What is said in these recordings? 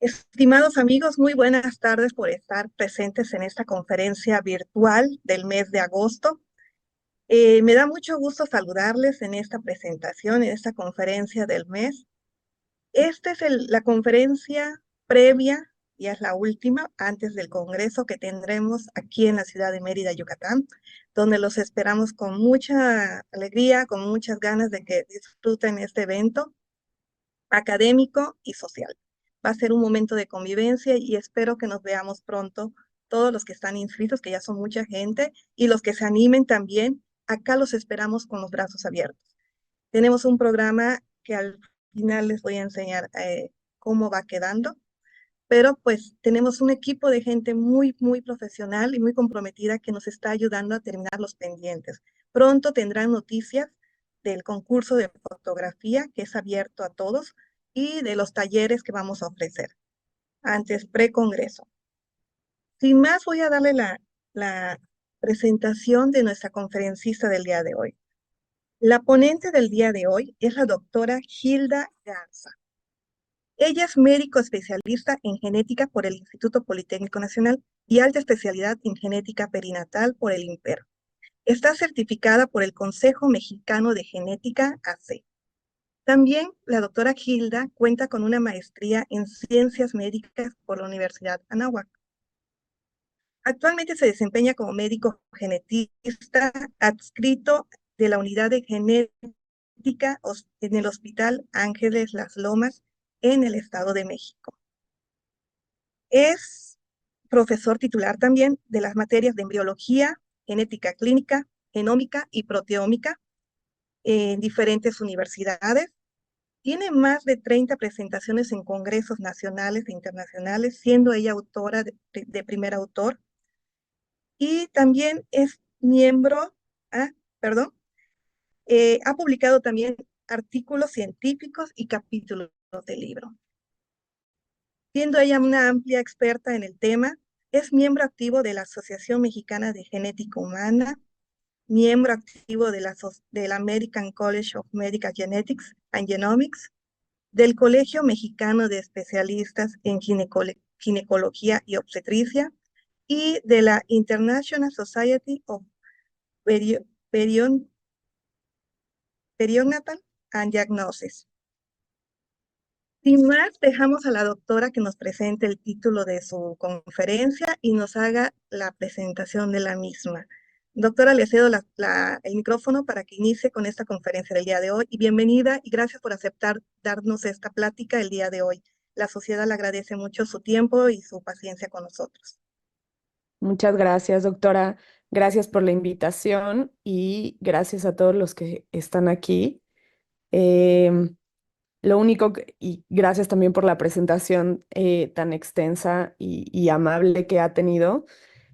Estimados amigos, muy buenas tardes por estar presentes en esta conferencia virtual del mes de agosto. Me da mucho gusto saludarles en esta presentación, en esta conferencia del mes. Esta es la conferencia previa, ya es la última, antes del congreso que tendremos aquí en la ciudad de Mérida, Yucatán, donde los esperamos con mucha alegría, con muchas ganas de que disfruten este evento académico y social. Va a ser un momento de convivencia y espero que nos veamos pronto todos los que están inscritos, que ya son mucha gente, y los que se animen también. Acá los esperamos con los brazos abiertos. Tenemos un programa que al final les voy a enseñar cómo va quedando, pero pues tenemos un equipo de gente muy profesional y muy comprometida que nos está ayudando a terminar los pendientes. Pronto tendrán noticias del concurso de fotografía que es abierto a todos y de los talleres que vamos a ofrecer antes pre-congreso. Sin más, voy a darle la presentación de nuestra conferencista del día de hoy. La ponente del día de hoy es la doctora Hilda Garza. Ella es médico especialista en genética por el Instituto Politécnico Nacional y alta especialidad en genética perinatal por el INPER. Está certificada por el Consejo Mexicano de Genética AC. También la doctora Hilda cuenta con una maestría en ciencias médicas por la Universidad Anáhuac. Actualmente se desempeña como médico genetista adscrito de la unidad de genética en el Hospital Ángeles Las Lomas en el Estado de México. Es profesor titular también de las materias de embriología, genética clínica, genómica y proteómica en diferentes universidades. Tiene más de 30 presentaciones en congresos nacionales e internacionales, siendo ella autora de primer autor. Y también es miembro, perdón, ha publicado también artículos científicos y capítulos de libro. Siendo ella una amplia experta en el tema, es miembro activo de la Asociación Mexicana de Genética Humana, miembro activo de la American College of Medical Genetics and Genomics, del Colegio Mexicano de Especialistas en Ginecología y Obstetricia y de la International Society of Perinatal and Diagnosis. Sin más, dejamos a la doctora que nos presente el título de su conferencia y nos haga la presentación de la misma. Doctora, le cedo el micrófono para que inicie con esta conferencia del día de hoy. Y bienvenida y gracias por aceptar darnos esta plática el día de hoy. La sociedad le agradece mucho su tiempo y su paciencia con nosotros. Muchas gracias, doctora. Gracias por la invitación y gracias a todos los que están aquí. Em, y gracias también por la presentación tan extensa y amable que ha tenido.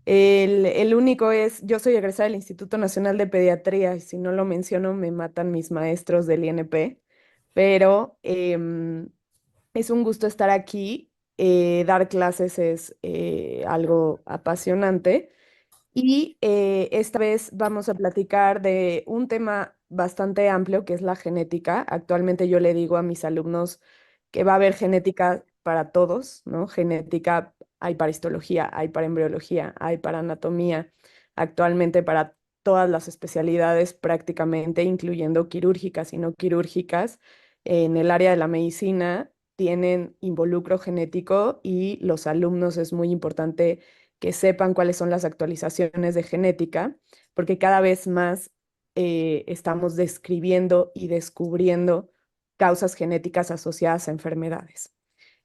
El único es, yo soy egresada del Instituto Nacional de Pediatría y si no lo menciono me matan mis maestros del INP, pero es un gusto estar aquí. Dar clases es algo apasionante. Y esta vez vamos a platicar de un tema bastante amplio que es la genética. Actualmente yo le digo a mis alumnos que va a haber genética para todos, ¿no? Genética hay para histología, hay para embriología, hay para anatomía, actualmente para todas las especialidades prácticamente, incluyendo quirúrgicas y no quirúrgicas. En el área de la medicina tienen involucro genético y los alumnos es muy importante que sepan cuáles son las actualizaciones de genética, porque cada vez más estamos describiendo y descubriendo causas genéticas asociadas a enfermedades.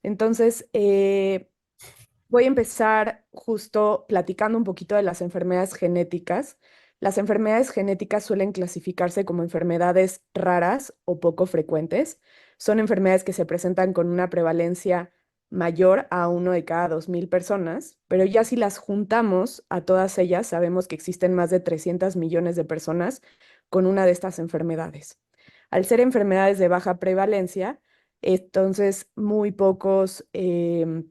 Entonces, voy a empezar justo platicando un poquito de las enfermedades genéticas. Las enfermedades genéticas suelen clasificarse como enfermedades raras o poco frecuentes. Son enfermedades que se presentan con una prevalencia mayor a 1 de cada 2.000 personas, pero ya si las juntamos a todas ellas, sabemos que existen más de 300 millones de personas con una de estas enfermedades. Al ser enfermedades de baja prevalencia, entonces muy pocos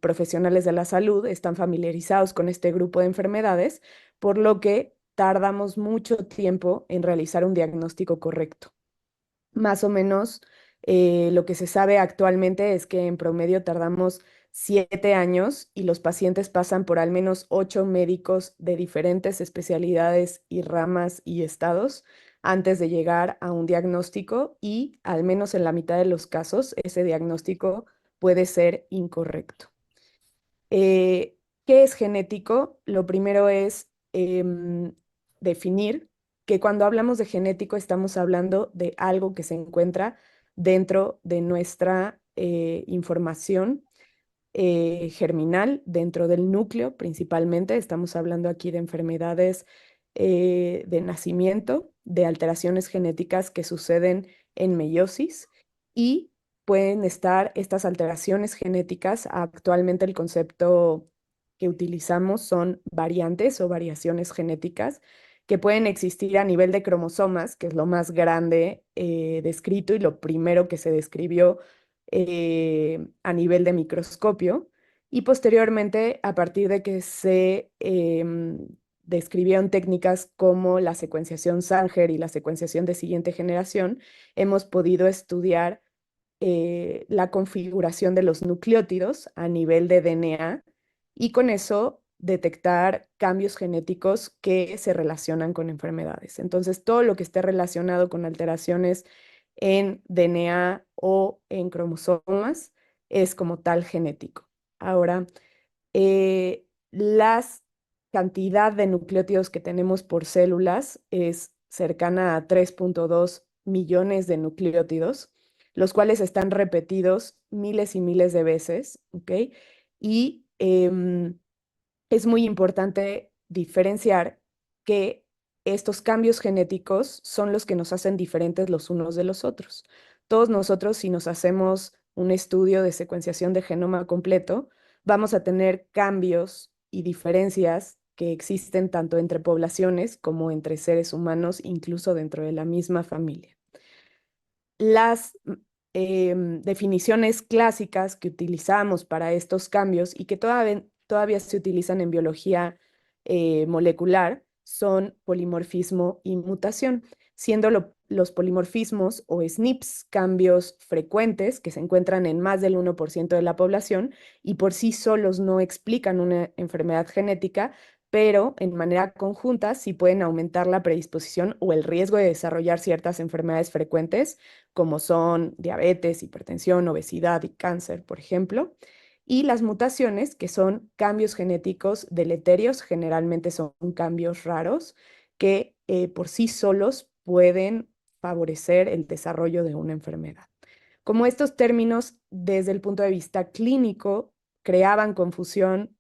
profesionales de la salud están familiarizados con este grupo de enfermedades, por lo que tardamos mucho tiempo en realizar un diagnóstico correcto. Más o menos lo que se sabe actualmente es que en promedio tardamos 7 años y los pacientes pasan por al menos 8 médicos de diferentes especialidades y ramas y estados antes de llegar a un diagnóstico y al menos en la mitad de los casos ese diagnóstico puede ser incorrecto. Eh, ¿Qué es genético? Lo primero es definir que cuando hablamos de genético estamos hablando de algo que se encuentra dentro de nuestra información germinal, dentro del núcleo principalmente. Estamos hablando aquí de enfermedades de nacimiento, de alteraciones genéticas que suceden en meiosis y pueden estar estas alteraciones genéticas. Actualmente el concepto que utilizamos son variantes o variaciones genéticas que pueden existir a nivel de cromosomas, que es lo más grande descrito y lo primero que se describió a nivel de microscopio. Y posteriormente, a partir de que se describieron técnicas como la secuenciación Sanger y la secuenciación de siguiente generación, hemos podido estudiar la configuración de los nucleótidos a nivel de DNA y con eso detectar cambios genéticos que se relacionan con enfermedades. Entonces, todo lo que esté relacionado con alteraciones en DNA o en cromosomas es como tal genético. Ahora, la cantidad de nucleótidos que tenemos por células es cercana a 3,2 millones de nucleótidos, los cuales están repetidos miles y miles de veces, ¿ok? Y es muy importante diferenciar que estos cambios genéticos son los que nos hacen diferentes los unos de los otros. Todos nosotros, si nos hacemos un estudio de secuenciación de genoma completo, vamos a tener cambios y diferencias que existen tanto entre poblaciones como entre seres humanos, incluso dentro de la misma familia. Las definiciones clásicas que utilizamos para estos cambios y que todavía se utilizan en biología molecular son polimorfismo y mutación, siendo los polimorfismos o SNPs cambios frecuentes que se encuentran en más del 1% de la población y por sí solos no explican una enfermedad genética, pero en manera conjunta sí pueden aumentar la predisposición o el riesgo de desarrollar ciertas enfermedades frecuentes, como son diabetes, hipertensión, obesidad y cáncer, por ejemplo. Y las mutaciones, que son cambios genéticos deleterios, generalmente son cambios raros que por sí solos pueden favorecer el desarrollo de una enfermedad. Como estos términos desde el punto de vista clínico creaban confusión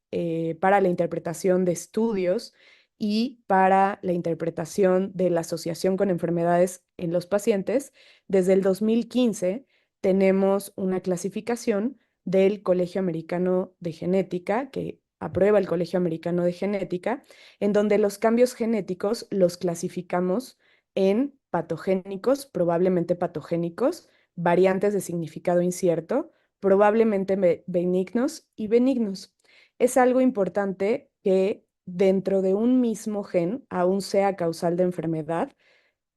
para la interpretación de estudios y para la interpretación de la asociación con enfermedades en los pacientes, desde el 2015 tenemos una clasificación del Colegio Americano de Genética, que aprueba el Colegio Americano de Genética, en donde los cambios genéticos los clasificamos en patogénicos, probablemente patogénicos, variantes de significado incierto, probablemente benignos y benignos. Es algo importante que dentro de un mismo gen, aun sea causal de enfermedad,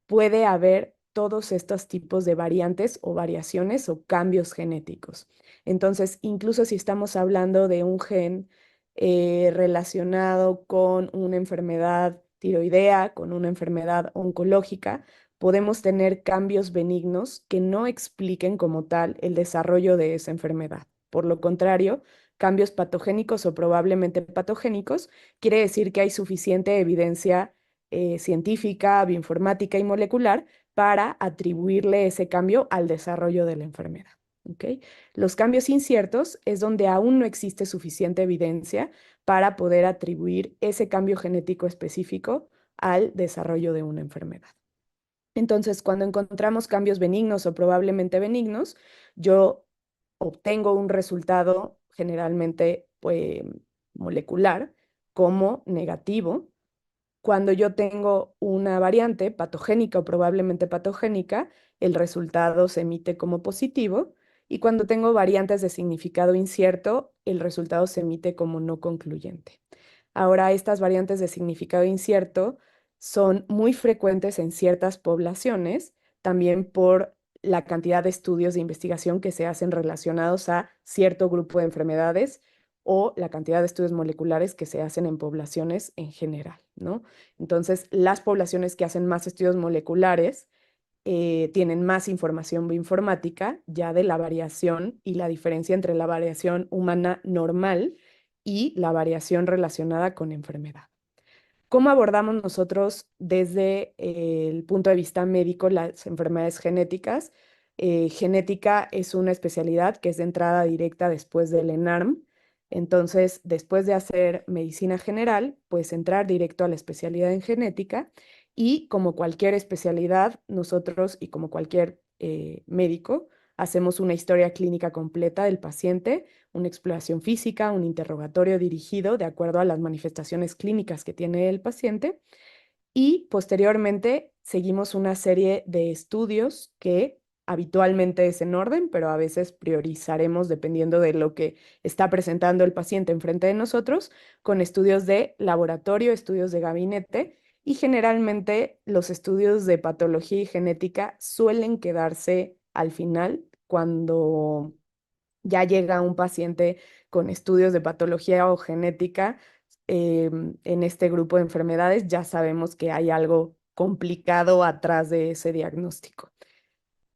puede haber todos estos tipos de variantes o variaciones o cambios genéticos. Entonces, incluso si estamos hablando de un gen relacionado con una enfermedad tiroidea, con una enfermedad oncológica, podemos tener cambios benignos que no expliquen como tal el desarrollo de esa enfermedad. Por lo contrario, cambios patogénicos o probablemente patogénicos quiere decir que hay suficiente evidencia científica, bioinformática y molecular para atribuirle ese cambio al desarrollo de la enfermedad. ¿Okay? Los cambios inciertos es donde aún no existe suficiente evidencia para poder atribuir ese cambio genético específico al desarrollo de una enfermedad. Entonces, cuando encontramos cambios benignos o probablemente benignos, yo obtengo un resultado generalmente molecular como negativo. Cuando yo tengo una variante patogénica o probablemente patogénica, el resultado se emite como positivo. Y cuando tengo variantes de significado incierto, el resultado se emite como no concluyente. Ahora, estas variantes de significado incierto son muy frecuentes en ciertas poblaciones, también por la cantidad de estudios de investigación que se hacen relacionados a cierto grupo de enfermedades o la cantidad de estudios moleculares que se hacen en poblaciones en general, ¿no? Entonces, las poblaciones que hacen más estudios moleculares tienen más información bioinformática ya de la variación y la diferencia entre la variación humana normal y la variación relacionada con enfermedad. ¿Cómo abordamos nosotros desde el punto de vista médico las enfermedades genéticas? Genética es una especialidad que es de entrada directa después del ENARM. Entonces, después de hacer medicina general, pues entrar directo a la especialidad en genética y como cualquier especialidad, nosotros y como cualquier médico, hacemos una historia clínica completa del paciente, una exploración física, un interrogatorio dirigido de acuerdo a las manifestaciones clínicas que tiene el paciente y posteriormente seguimos una serie de estudios que habitualmente es en orden, pero a veces priorizaremos dependiendo de lo que está presentando el paciente enfrente de nosotros, con estudios de laboratorio, estudios de gabinete y generalmente los estudios de patología y genética suelen quedarse al final cuando ya llega un paciente con estudios de patología o genética en este grupo de enfermedades, ya sabemos que hay algo complicado atrás de ese diagnóstico.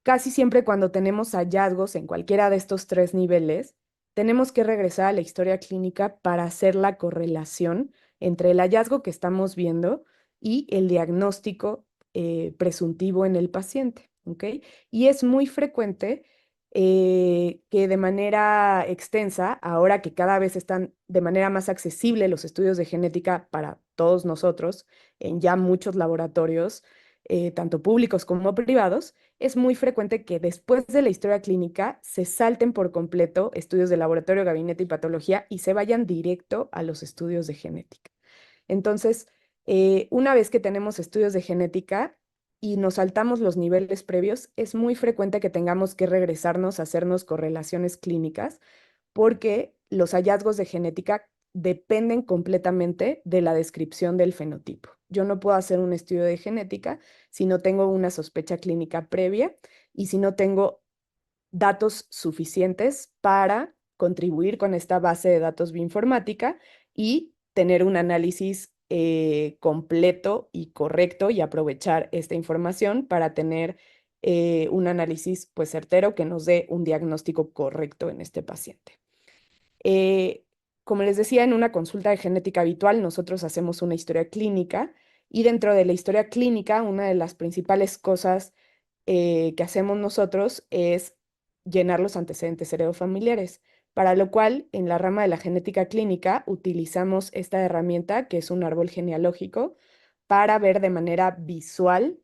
Casi siempre cuando tenemos hallazgos en cualquiera de estos tres niveles, tenemos que regresar a la historia clínica para hacer la correlación entre el hallazgo que estamos viendo y el diagnóstico presuntivo en el paciente, ¿ok? Y es muy frecuente que de manera extensa, ahora que cada vez están de manera más accesible los estudios de genética para todos nosotros en ya muchos laboratorios, tanto públicos como privados, es muy frecuente que después de la historia clínica se salten por completo estudios de laboratorio, gabinete y patología y se vayan directo a los estudios de genética. Entonces, una vez que tenemos estudios de genética y nos saltamos los niveles previos, es muy frecuente que tengamos que regresarnos a hacernos correlaciones clínicas porque los hallazgos de genética dependen completamente de la descripción del fenotipo. Yo no puedo hacer un estudio de genética si no tengo una sospecha clínica previa y si no tengo datos suficientes para contribuir con esta base de datos bioinformática y tener un análisis completo y correcto y aprovechar esta información para tener un análisis pues certero que nos dé un diagnóstico correcto en este paciente. Eh, Como les decía, en una consulta de genética habitual, nosotros hacemos una historia clínica y dentro de la historia clínica, una de las principales cosas que hacemos nosotros es llenar los antecedentes heredofamiliares, para lo cual en la rama de la genética clínica utilizamos esta herramienta que es un árbol genealógico para ver de manera visual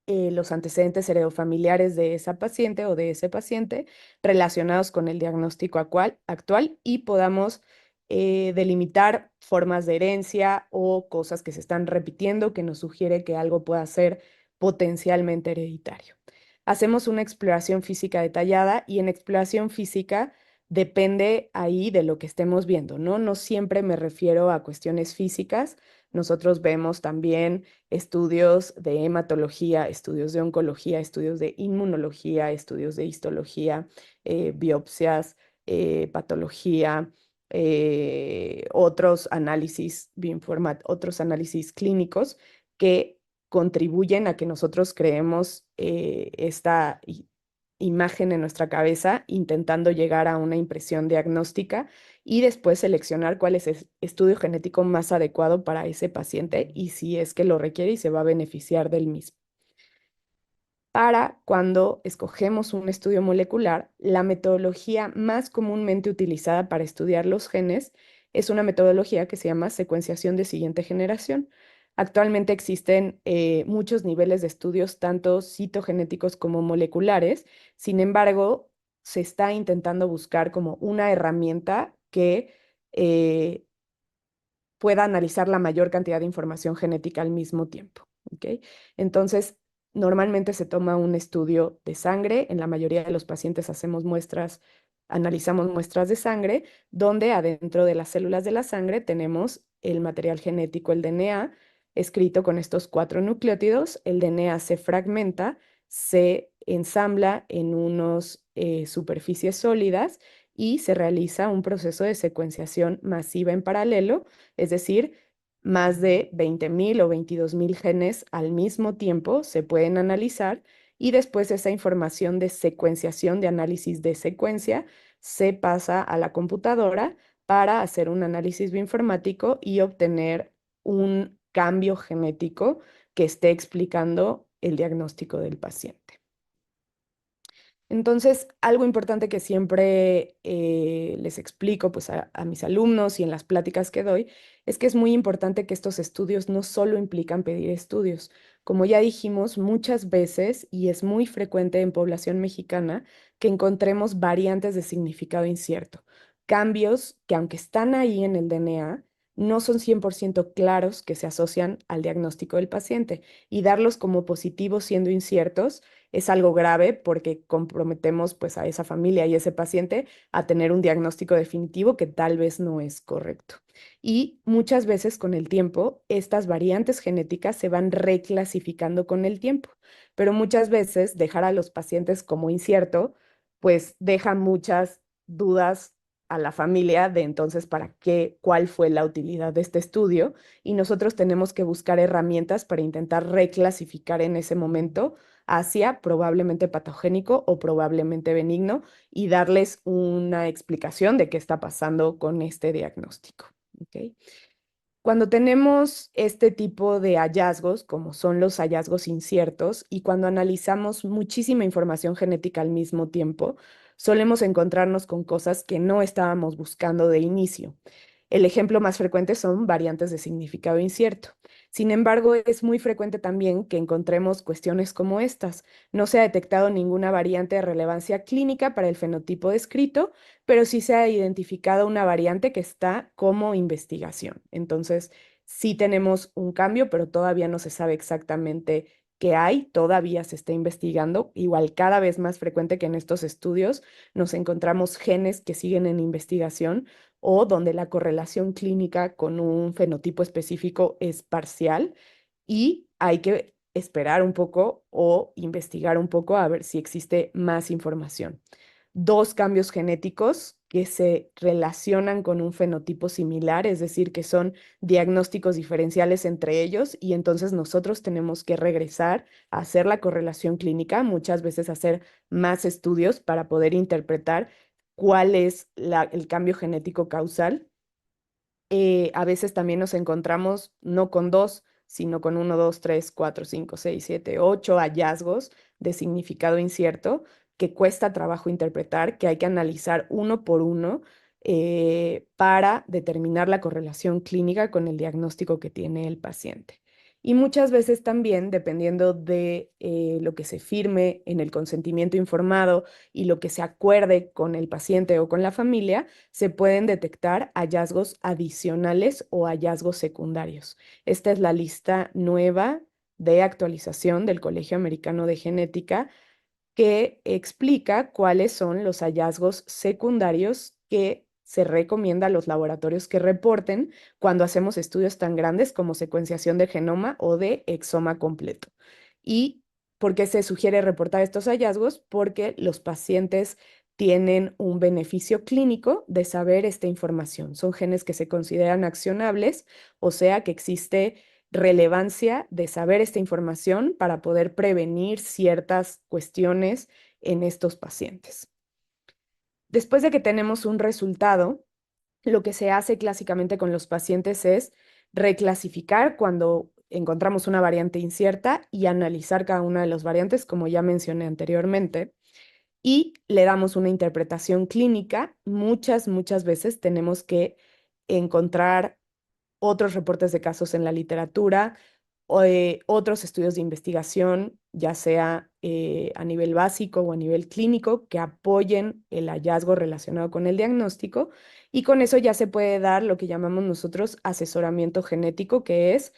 los antecedentes heredofamiliares de esa paciente o de ese paciente relacionados con el diagnóstico actual y podamos delimitar formas de herencia o cosas que se están repitiendo que nos sugiere que algo pueda ser potencialmente hereditario. Hacemos una exploración física detallada y en exploración física depende ahí de lo que estemos viendo, ¿no? No siempre me refiero a cuestiones físicas. Nosotros vemos también estudios de hematología, estudios de oncología, estudios de inmunología, estudios de histología, biopsias, patología, otros análisis clínicos que contribuyen a que nosotros creemos esta imagen en nuestra cabeza, intentando llegar a una impresión diagnóstica y después seleccionar cuál es el estudio genético más adecuado para ese paciente y si es que lo requiere y se va a beneficiar del mismo. Para cuando escogemos un estudio molecular, la metodología más comúnmente utilizada para estudiar los genes es una metodología que se llama secuenciación de siguiente generación. Actualmente existen muchos niveles de estudios, tanto citogenéticos como moleculares. Sin embargo, se está intentando buscar como una herramienta que eh, pueda analizar la mayor cantidad de información genética al mismo tiempo. ¿Ok? Entonces, normalmente se toma un estudio de sangre. En la mayoría de los pacientes hacemos muestras, analizamos muestras de sangre, donde adentro de las células de la sangre tenemos el material genético, el DNA, escrito con estos 4 nucleótidos. El DNA se fragmenta, se ensambla en unas superficies sólidas y se realiza un proceso de secuenciación masiva en paralelo, es decir, más de 20.000 o 22.000 genes al mismo tiempo se pueden analizar y después esa información de secuenciación, de análisis de secuencia, se pasa a la computadora para hacer un análisis bioinformático y obtener un cambio genético que esté explicando el diagnóstico del paciente. Entonces, algo importante que siempre les explico pues, a mis alumnos y en las pláticas que doy es que es muy importante que estos estudios no solo implican pedir estudios. Como ya dijimos muchas veces, y es muy frecuente en población mexicana, que encontremos variantes de significado incierto, cambios que aunque están ahí en el DNA, no son 100% claros que se asocian al diagnóstico del paciente y darlos como positivos siendo inciertos es algo grave porque comprometemos pues a esa familia y ese paciente a tener un diagnóstico definitivo que tal vez no es correcto. Y muchas veces con el tiempo, estas variantes genéticas se van reclasificando con el tiempo, pero muchas veces dejar a los pacientes como incierto, pues deja muchas dudas a la familia de entonces para qué, cuál fue la utilidad de este estudio y nosotros tenemos que buscar herramientas para intentar reclasificar en ese momento hacia probablemente patogénico o probablemente benigno y darles una explicación de qué está pasando con este diagnóstico. ¿Ok? Cuando tenemos este tipo de hallazgos, como son los hallazgos inciertos, y cuando analizamos muchísima información genética al mismo tiempo, solemos encontrarnos con cosas que no estábamos buscando de inicio. El ejemplo más frecuente son variantes de significado incierto. Sin embargo, es muy frecuente también que encontremos cuestiones como estas. No se ha detectado ninguna variante de relevancia clínica para el fenotipo descrito, pero sí se ha identificado una variante que está como investigación. Entonces, sí tenemos un cambio, pero todavía no se sabe exactamente qué hay, todavía se está investigando. Igual cada vez más frecuente que en estos estudios nos encontramos genes que siguen en investigación o donde la correlación clínica con un fenotipo específico es parcial y hay que esperar un poco o investigar un poco a ver si existe más información. Dos cambios genéticos que se relacionan con un fenotipo similar, es decir, que son diagnósticos diferenciales entre ellos y entonces nosotros tenemos que regresar a hacer la correlación clínica, muchas veces hacer más estudios para poder interpretar cuál es el cambio genético causal. A veces también nos encontramos no con dos, sino con uno, dos, tres, cuatro, cinco, seis, siete, ocho hallazgos de significado incierto que cuesta trabajo interpretar, que hay que analizar uno por uno para determinar la correlación clínica con el diagnóstico que tiene el paciente. Y muchas veces también, dependiendo de lo que se firme en el consentimiento informado y lo que se acuerde con el paciente o con la familia, se pueden detectar hallazgos adicionales o hallazgos secundarios. Esta es la lista nueva de actualización del Colegio Americano de Genética que explica cuáles son los hallazgos secundarios que se recomienda a los laboratorios que reporten cuando hacemos estudios tan grandes como secuenciación de genoma o de exoma completo. ¿Y por qué se sugiere reportar estos hallazgos? Porque los pacientes tienen un beneficio clínico de saber esta información. Son genes que se consideran accionables, o sea que existe relevancia de saber esta información para poder prevenir ciertas cuestiones en estos pacientes. Después de que tenemos un resultado, lo que se hace clásicamente con los pacientes es reclasificar cuando encontramos una variante incierta y analizar cada una de las variantes, como ya mencioné anteriormente, y le damos una interpretación clínica. Muchas veces tenemos que encontrar otros reportes de casos en la literatura, o, otros estudios de investigación, ya sea a nivel básico o a nivel clínico, que apoyen el hallazgo relacionado con el diagnóstico. Y con eso ya se puede dar lo que llamamos nosotros asesoramiento genético, que es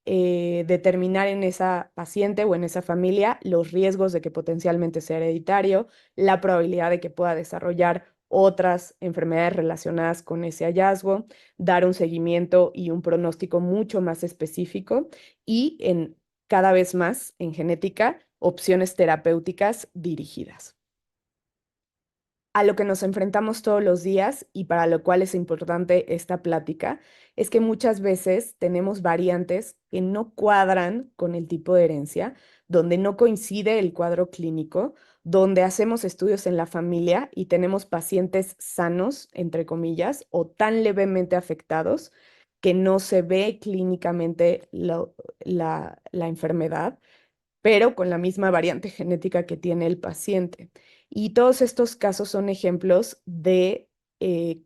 determinar en esa paciente o en esa familia los riesgos de que potencialmente sea hereditario, la probabilidad de que pueda desarrollar otras enfermedades relacionadas con ese hallazgo, dar un seguimiento y un pronóstico mucho más específico y cada vez más en genética opciones terapéuticas dirigidas. A lo que nos enfrentamos todos los días y para lo cual es importante esta plática es que muchas veces tenemos variantes que no cuadran con el tipo de herencia, donde no coincide el cuadro clínico, donde hacemos estudios en la familia y tenemos pacientes sanos, entre comillas, o tan levemente afectados que no se ve clínicamente la enfermedad, pero con la misma variante genética que tiene el paciente. Y todos estos casos son ejemplos de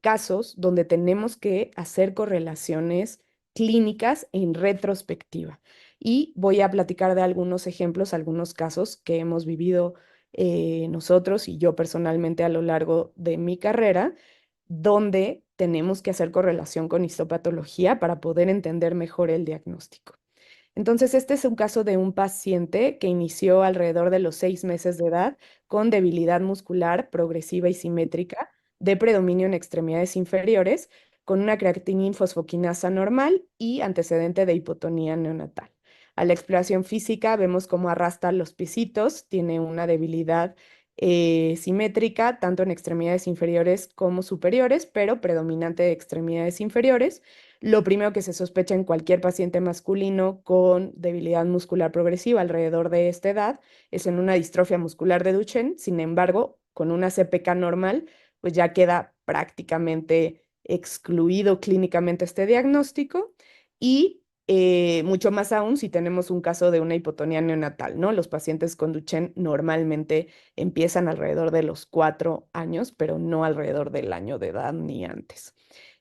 casos donde tenemos que hacer correlaciones clínicas en retrospectiva. Y voy a platicar de algunos ejemplos, algunos casos que hemos vivido nosotros y yo personalmente a lo largo de mi carrera, donde tenemos que hacer correlación con histopatología para poder entender mejor el diagnóstico. Entonces, este es un caso de un paciente que inició alrededor de los 6 meses de edad con debilidad muscular progresiva y simétrica de predominio en extremidades inferiores, con una creatinina fosfoquinasa normal y antecedente de hipotonía neonatal. A la exploración física vemos cómo arrastra los piecitos, tiene una debilidad simétrica tanto en extremidades inferiores como superiores, pero predominante de extremidades inferiores. Lo primero que se sospecha en cualquier paciente masculino con debilidad muscular progresiva alrededor de esta edad es en una distrofia muscular de Duchenne. Sin embargo, con una CPK normal, pues ya queda prácticamente excluido clínicamente este diagnóstico y mucho más aún si tenemos un caso de una hipotonía neonatal, ¿no? Los pacientes con Duchenne normalmente empiezan alrededor de los 4 años, pero no alrededor del año de edad ni antes.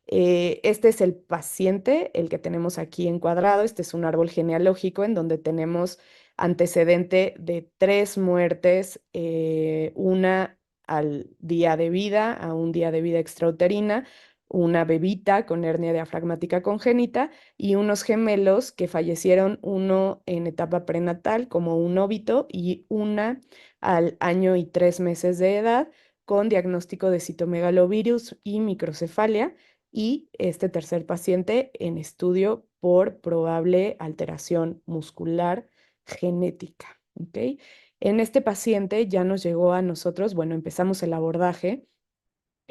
Este es el paciente, el que tenemos aquí encuadrado. Este es un árbol genealógico en donde tenemos antecedente de 3 muertes, una al día de vida, a un día de vida extrauterina, una bebita con hernia diafragmática congénita y unos gemelos que fallecieron, uno en etapa prenatal como un óbito y una al año y 3 meses de edad con diagnóstico de citomegalovirus y microcefalia y este tercer paciente en estudio por probable alteración muscular genética. ¿Ok? En este paciente ya nos llegó a nosotros, bueno, empezamos el abordaje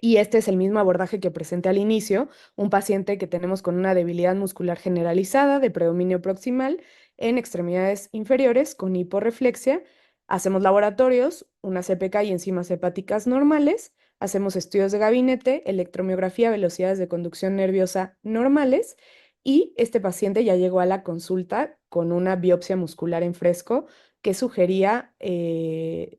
y este es el mismo abordaje que presenté al inicio, un paciente que tenemos con una debilidad muscular generalizada de predominio proximal en extremidades inferiores con hiporreflexia. Hacemos laboratorios, una CPK y enzimas hepáticas normales, hacemos estudios de gabinete, electromiografía, velocidades de conducción nerviosa normales y este paciente ya llegó a la consulta con una biopsia muscular en fresco que sugería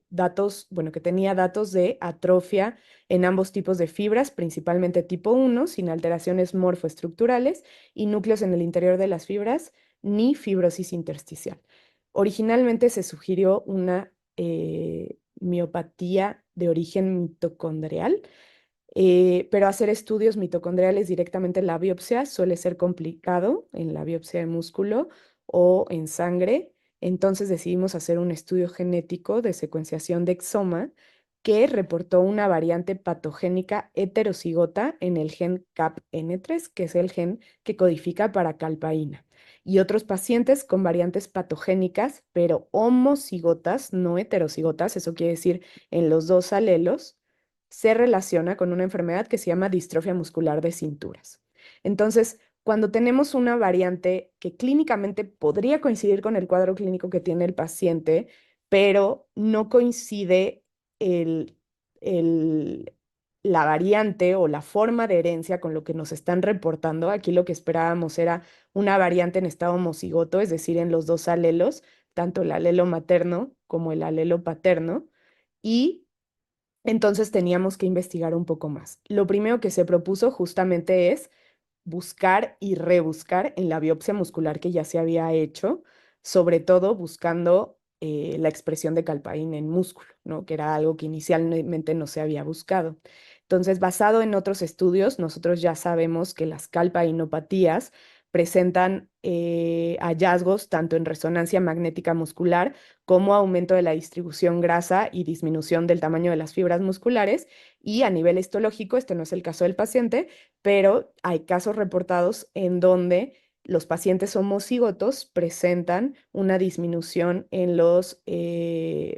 datos, bueno, que tenía datos de atrofia en ambos tipos de fibras, principalmente tipo 1, sin alteraciones morfoestructurales y núcleos en el interior de las fibras, ni fibrosis intersticial. Originalmente se sugirió una miopatía de origen mitocondrial, pero hacer estudios mitocondriales directamente en la biopsia suele ser complicado en la biopsia de músculo o en sangre. Entonces decidimos hacer un estudio genético de secuenciación de exoma que reportó una variante patogénica heterocigota en el gen CAPN3, que es el gen que codifica para calpaína. Y otros pacientes con variantes patogénicas, pero homocigotas, no heterocigotas, eso quiere decir en los dos alelos, se relaciona con una enfermedad que se llama distrofia muscular de cinturas. Entonces, cuando tenemos una variante que clínicamente podría coincidir con el cuadro clínico que tiene el paciente, pero no coincide el, el- la variante o la forma de herencia con lo que nos están reportando, aquí lo que esperábamos era una variante en estado homocigoto, es decir, en los dos alelos, tanto el alelo materno como el alelo paterno, y entonces teníamos que investigar un poco más. Lo primero que se propuso justamente es buscar y rebuscar en la biopsia muscular que ya se había hecho, sobre todo buscando la expresión de calpaína en músculo, ¿no? Que era algo que inicialmente no se había buscado. Entonces, basado en otros estudios, nosotros ya sabemos que las calpainopatías presentan hallazgos tanto en resonancia magnética muscular como aumento de la distribución grasa y disminución del tamaño de las fibras musculares. Y a nivel histológico, este no es el caso del paciente, pero hay casos reportados en donde los pacientes homocigotos presentan una disminución en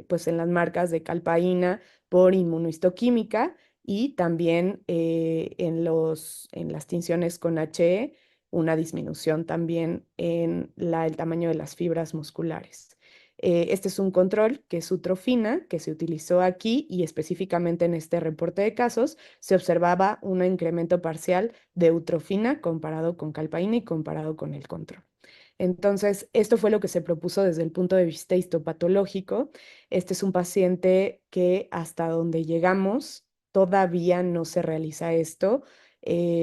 pues en las marcas de calpaína por inmunohistoquímica y también en las tinciones con HE, una disminución también en el tamaño de las fibras musculares. Este es un control que es utrofina, que se utilizó aquí y específicamente en este reporte de casos se observaba un incremento parcial de utrofina comparado con calpaína y comparado con el control. Entonces, esto fue lo que se propuso desde el punto de vista histopatológico. Este es un paciente que hasta donde llegamos todavía no se realiza esto.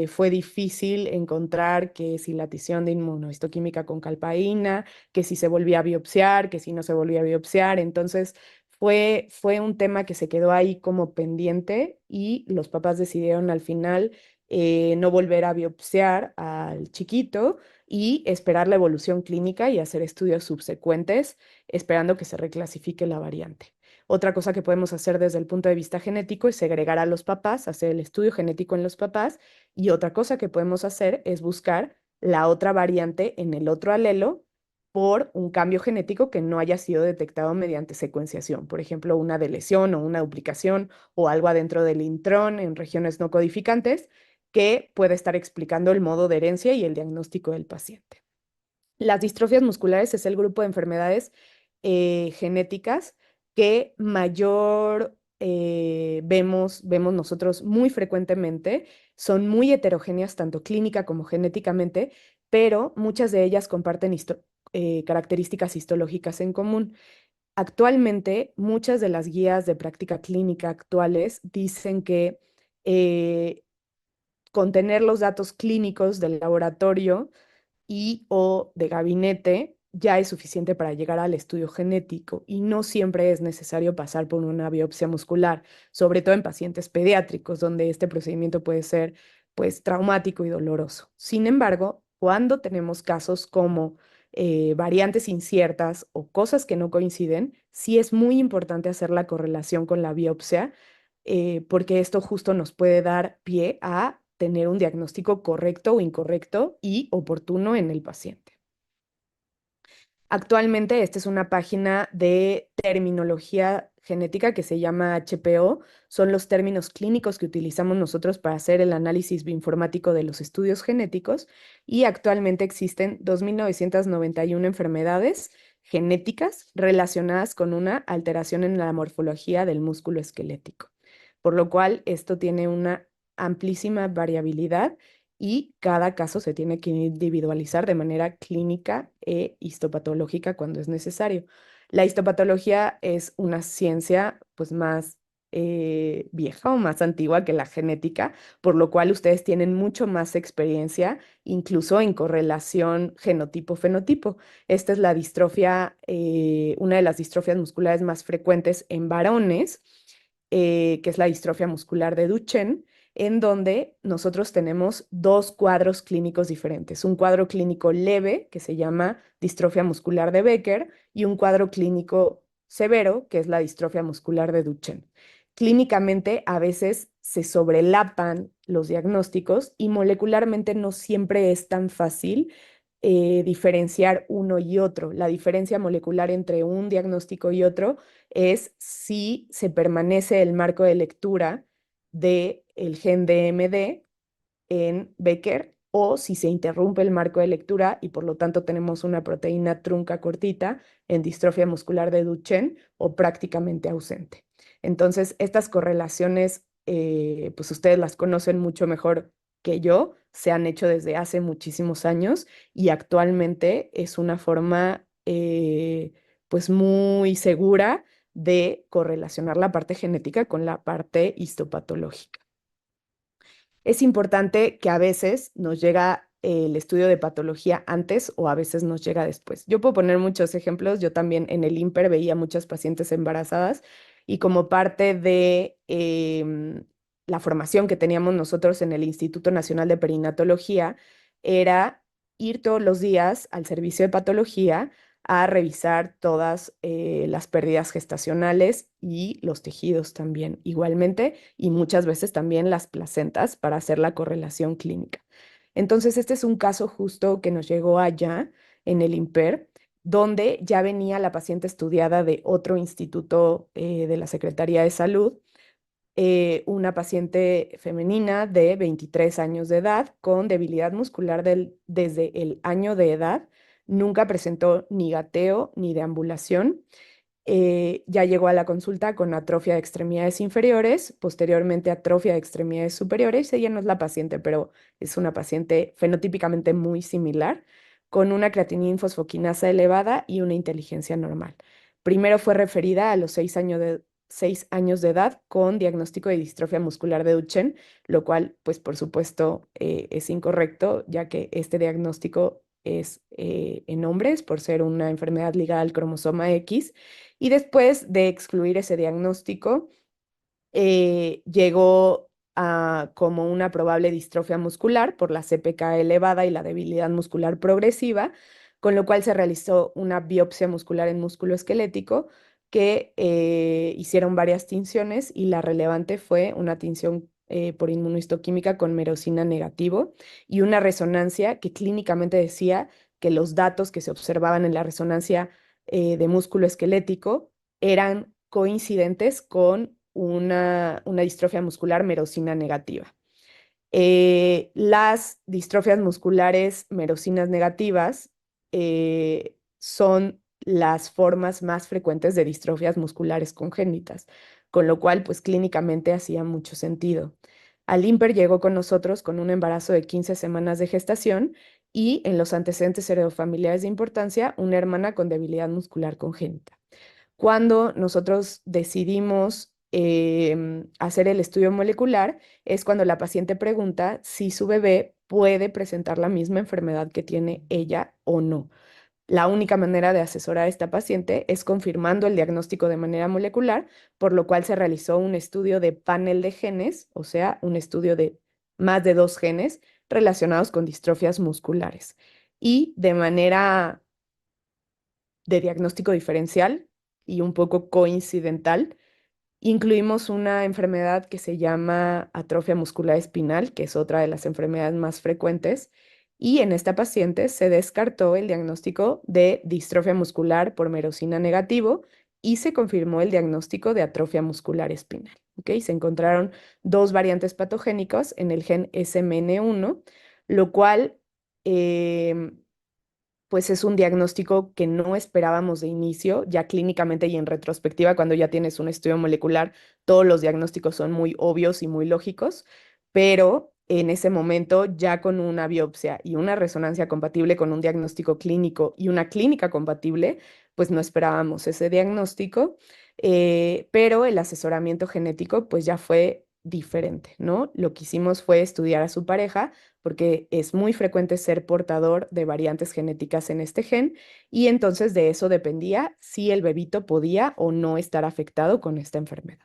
Fue difícil encontrar que si la adición de inmunohistoquímica con calpaína, que si se volvía a biopsiar, que si no se volvía a biopsiar. Entonces, fue un tema que se quedó ahí como pendiente y los papás decidieron al final no volver a biopsiar al chiquito y esperar la evolución clínica y hacer estudios subsecuentes, esperando que se reclasifique la variante. Otra cosa que podemos hacer desde el punto de vista genético es segregar a los papás, hacer el estudio genético en los papás, y otra cosa que podemos hacer es buscar la otra variante en el otro alelo por un cambio genético que no haya sido detectado mediante secuenciación, por ejemplo, una deleción o una duplicación o algo adentro del intrón en regiones no codificantes que puede estar explicando el modo de herencia y el diagnóstico del paciente. Las distrofias musculares es el grupo de enfermedades genéticas que mayor vemos nosotros muy frecuentemente. Son muy heterogéneas tanto clínica como genéticamente, pero muchas de ellas comparten características histológicas en común. Actualmente, muchas de las guías de práctica clínica actuales dicen que contener los datos clínicos del laboratorio y o de gabinete ya es suficiente para llegar al estudio genético y no siempre es necesario pasar por una biopsia muscular, sobre todo en pacientes pediátricos, donde este procedimiento puede ser pues traumático y doloroso. Sin embargo, cuando tenemos casos como variantes inciertas o cosas que no coinciden, sí es muy importante hacer la correlación con la biopsia, porque esto justo nos puede dar pie a tener un diagnóstico correcto o incorrecto y oportuno en el paciente. Actualmente, esta es una página de terminología genética que se llama HPO. Son los términos clínicos que utilizamos nosotros para hacer el análisis bioinformático de los estudios genéticos y actualmente existen 2.991 enfermedades genéticas relacionadas con una alteración en la morfología del músculo esquelético, por lo cual esto tiene una amplísima variabilidad y cada caso se tiene que individualizar de manera clínica e histopatológica cuando es necesario. La histopatología es una ciencia pues más vieja o más antigua que la genética, por lo cual ustedes tienen mucho más experiencia, incluso en correlación genotipo-fenotipo. Esta es la distrofia, una de las distrofias musculares más frecuentes en varones, que es la distrofia muscular de Duchenne, en donde nosotros tenemos dos cuadros clínicos diferentes. Un cuadro clínico leve, que se llama distrofia muscular de Becker, y un cuadro clínico severo, que es la distrofia muscular de Duchenne. Clínicamente, a veces se sobrelapan los diagnósticos y molecularmente no siempre es tan fácil diferenciar uno y otro. La diferencia molecular entre un diagnóstico y otro es si se permanece el marco de lectura del gen DMD en Becker o si se interrumpe el marco de lectura y por lo tanto tenemos una proteína trunca cortita en distrofia muscular de Duchenne o prácticamente ausente. Entonces, estas correlaciones, pues ustedes las conocen mucho mejor que yo, se han hecho desde hace muchísimos años y actualmente es una forma pues muy segura de correlacionar la parte genética con la parte histopatológica. Es importante que a veces nos llega el estudio de patología antes o a veces nos llega después. Yo puedo poner muchos ejemplos. Yo también en el IMPER veía muchas pacientes embarazadas y como parte de la formación que teníamos nosotros en el Instituto Nacional de Perinatología era ir todos los días al servicio de patología a revisar todas las pérdidas gestacionales y los tejidos también igualmente y muchas veces también las placentas para hacer la correlación clínica. Entonces, este es un caso justo que nos llegó allá en el IMPER, donde ya venía la paciente estudiada de otro instituto de la Secretaría de Salud, una paciente femenina de 23 años de edad con debilidad muscular desde el año de edad. Nunca presentó ni gateo ni deambulación. Ya llegó a la consulta con atrofia de extremidades inferiores, posteriormente atrofia de extremidades superiores. Ella no es la paciente, pero es una paciente fenotípicamente muy similar, con una creatinina fosfoquinasa elevada y una inteligencia normal. Primero fue referida a los 6 años de edad con diagnóstico de distrofia muscular de Duchenne, lo cual, pues por supuesto, es incorrecto, ya que este diagnóstico es en hombres por ser una enfermedad ligada al cromosoma X. Y después de excluir ese diagnóstico, llegó a como una probable distrofia muscular por la CPK elevada y la debilidad muscular progresiva, con lo cual se realizó una biopsia muscular en músculo esquelético que hicieron varias tinciones y la relevante fue una tinción por inmunohistoquímica con merosina negativo y una resonancia que clínicamente decía que los datos que se observaban en la resonancia de músculo esquelético eran coincidentes con una distrofia muscular merosina negativa. Las distrofias musculares merosinas negativas son las formas más frecuentes de distrofias musculares congénitas, con lo cual, pues clínicamente hacía mucho sentido. Alimper llegó con nosotros con un embarazo de 15 semanas de gestación y en los antecedentes heredofamiliares de importancia, una hermana con debilidad muscular congénita. Cuando nosotros decidimos hacer el estudio molecular, es cuando la paciente pregunta si su bebé puede presentar la misma enfermedad que tiene ella o no. La única manera de asesorar a esta paciente es confirmando el diagnóstico de manera molecular, por lo cual se realizó un estudio de panel de genes, o sea, un estudio de más de 2 genes relacionados con distrofias musculares. Y de manera de diagnóstico diferencial y un poco coincidental, incluimos una enfermedad que se llama atrofia muscular espinal, que es otra de las enfermedades más frecuentes, y en esta paciente se descartó el diagnóstico de distrofia muscular por merosina negativo y se confirmó el diagnóstico de atrofia muscular espinal. ¿Ok? Se encontraron dos variantes patogénicos en el gen SMN1, lo cual pues es un diagnóstico que no esperábamos de inicio, ya clínicamente y en retrospectiva, cuando ya tienes un estudio molecular, todos los diagnósticos son muy obvios y muy lógicos, pero en ese momento, ya con una biopsia y una resonancia compatible con un diagnóstico clínico y una clínica compatible, pues no esperábamos ese diagnóstico, pero el asesoramiento genético pues ya fue diferente, ¿no? Lo que hicimos fue estudiar a su pareja porque es muy frecuente ser portador de variantes genéticas en este gen y entonces de eso dependía si el bebito podía o no estar afectado con esta enfermedad.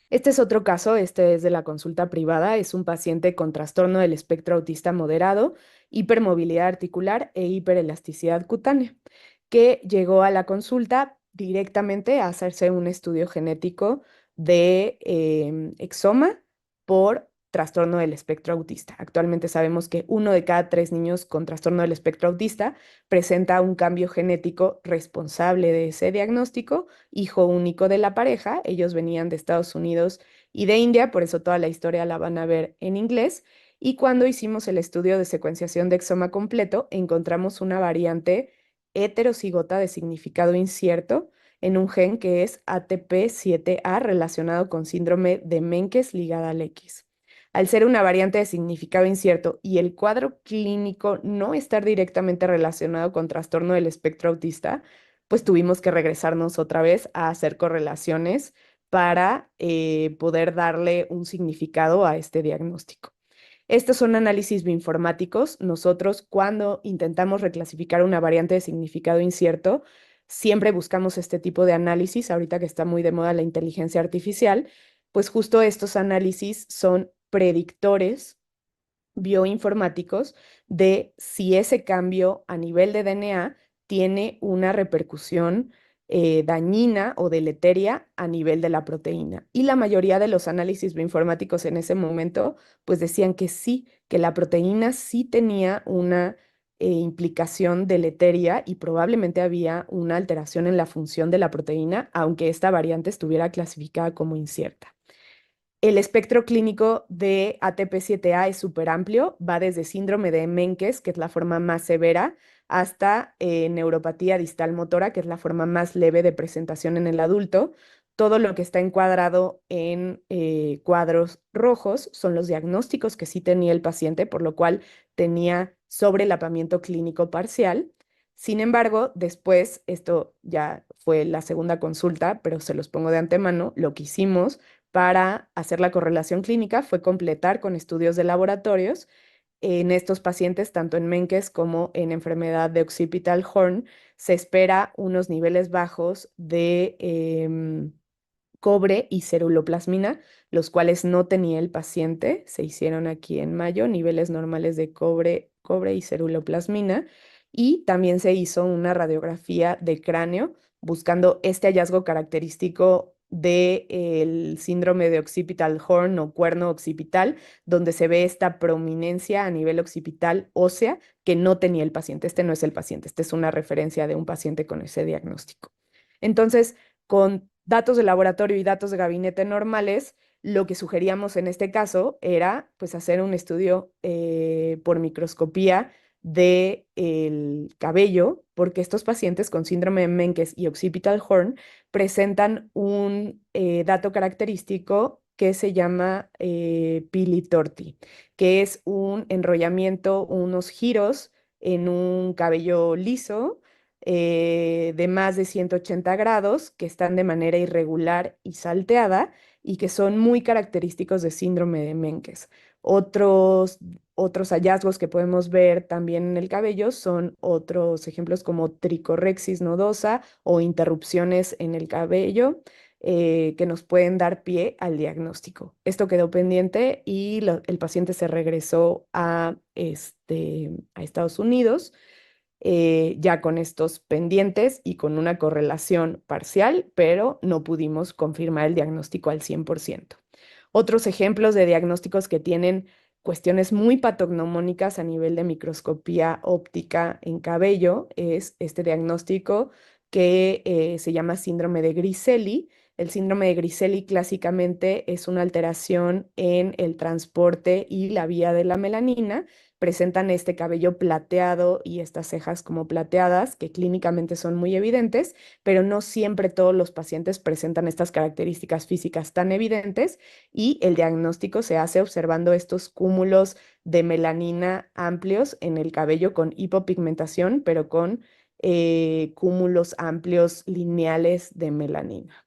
Este es otro caso, este es de la consulta privada, es un paciente con trastorno del espectro autista moderado, hipermovilidad articular e hiperelasticidad cutánea, que llegó a la consulta directamente a hacerse un estudio genético de exoma por trastorno del espectro autista. Actualmente sabemos que 1 de cada 3 niños con trastorno del espectro autista presenta un cambio genético responsable de ese diagnóstico, hijo único de la pareja. Ellos venían de Estados Unidos y de India, por eso toda la historia la van a ver en inglés. Y cuando hicimos el estudio de secuenciación de exoma completo, encontramos una variante heterocigota de significado incierto en un gen que es ATP7A relacionado con síndrome de Menkes ligada al X. Al ser una variante de significado incierto y el cuadro clínico no estar directamente relacionado con trastorno del espectro autista, pues tuvimos que regresarnos otra vez a hacer correlaciones para poder darle un significado a este diagnóstico. Estos son análisis bioinformáticos. Nosotros, cuando intentamos reclasificar una variante de significado incierto, siempre buscamos este tipo de análisis. Ahorita que está muy de moda la inteligencia artificial, pues justo estos análisis son predictores bioinformáticos de si ese cambio a nivel de DNA tiene una repercusión dañina o deleteria a nivel de la proteína. Y la mayoría de los análisis bioinformáticos en ese momento pues decían que sí, que la proteína sí tenía una implicación deleteria y probablemente había una alteración en la función de la proteína, aunque esta variante estuviera clasificada como incierta. El espectro clínico de ATP7A es súper amplio, va desde síndrome de Menkes, que es la forma más severa, hasta neuropatía distal motora, que es la forma más leve de presentación en el adulto. Todo lo que está encuadrado en cuadros rojos son los diagnósticos que sí tenía el paciente, por lo cual tenía sobrelapamiento clínico parcial. Sin embargo, después, esto ya fue la segunda consulta, pero se los pongo de antemano, lo que hicimos para hacer la correlación clínica fue completar con estudios de laboratorios en estos pacientes, tanto en Menkes como en enfermedad de occipital horn. Se espera unos niveles bajos de cobre y ceruloplasmina, los cuales no tenía el paciente. Se hicieron aquí en mayo, niveles normales de cobre y ceruloplasmina. Y también se hizo una radiografía de cráneo buscando este hallazgo característico del síndrome de occipital horn o cuerno occipital, donde se ve esta prominencia a nivel occipital ósea que no tenía el paciente. Este no es el paciente, esta es una referencia de un paciente con ese diagnóstico. Entonces, con datos de laboratorio y datos de gabinete normales, lo que sugeríamos en este caso era pues hacer un estudio por microscopía del cabello, porque estos pacientes con síndrome de Menkes y occipital horn presentan un dato característico que se llama pili torti, que es un enrollamiento, unos giros en un cabello liso de más de 180 grados que están de manera irregular y salteada y que son muy característicos de síndrome de Menkes. Otros hallazgos que podemos ver también en el cabello son otros ejemplos como tricorrexis nodosa o interrupciones en el cabello que nos pueden dar pie al diagnóstico. Esto quedó pendiente y el paciente se regresó a Estados Unidos ya con estos pendientes y con una correlación parcial, pero no pudimos confirmar el diagnóstico al 100%. Otros ejemplos de diagnósticos que tienen cuestiones muy patognomónicas a nivel de microscopía óptica en cabello es este diagnóstico que se llama síndrome de Griscelli. El síndrome de Griscelli clásicamente es una alteración en el transporte y la vía de la melanina. Presentan este cabello plateado y estas cejas como plateadas, que clínicamente son muy evidentes, pero no siempre todos los pacientes presentan estas características físicas tan evidentes y el diagnóstico se hace observando estos cúmulos de melanina amplios en el cabello con hipopigmentación, pero con cúmulos amplios lineales de melanina.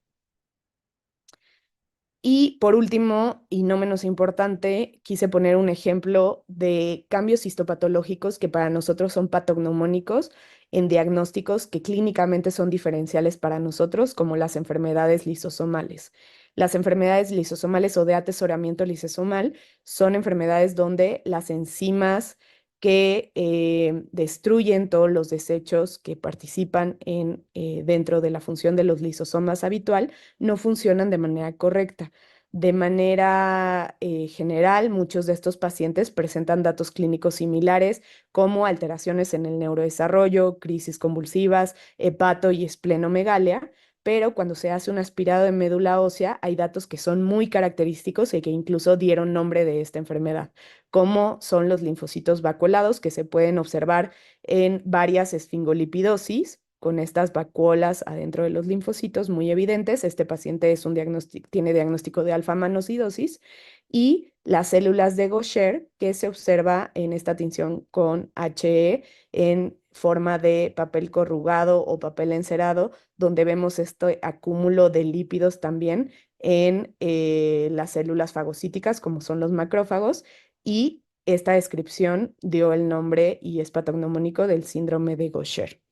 Y por último, y no menos importante, quise poner un ejemplo de cambios histopatológicos que para nosotros son patognomónicos en diagnósticos que clínicamente son diferenciales para nosotros, como las enfermedades lisosomales. Las enfermedades lisosomales o de atesoramiento lisosomal son enfermedades donde las enzimas que destruyen todos los desechos que participan dentro de la función de los lisosomas habitual no funcionan de manera correcta. De manera general, muchos de estos pacientes presentan datos clínicos similares como alteraciones en el neurodesarrollo, crisis convulsivas, hepato y esplenomegalia, pero cuando se hace un aspirado de médula ósea hay datos que son muy característicos y que incluso dieron nombre de esta enfermedad, como son los linfocitos vacuolados que se pueden observar en varias esfingolipidosis con estas vacuolas adentro de los linfocitos muy evidentes. Este paciente tiene diagnóstico de alfa-manosidosis y las células de Gaucher que se observa en esta tinción con HE en forma de papel corrugado o papel encerado, donde vemos este acúmulo de lípidos también en las células fagocíticas, como son los macrófagos, y esta descripción dio el nombre y es patognomónico del síndrome de Gaucher.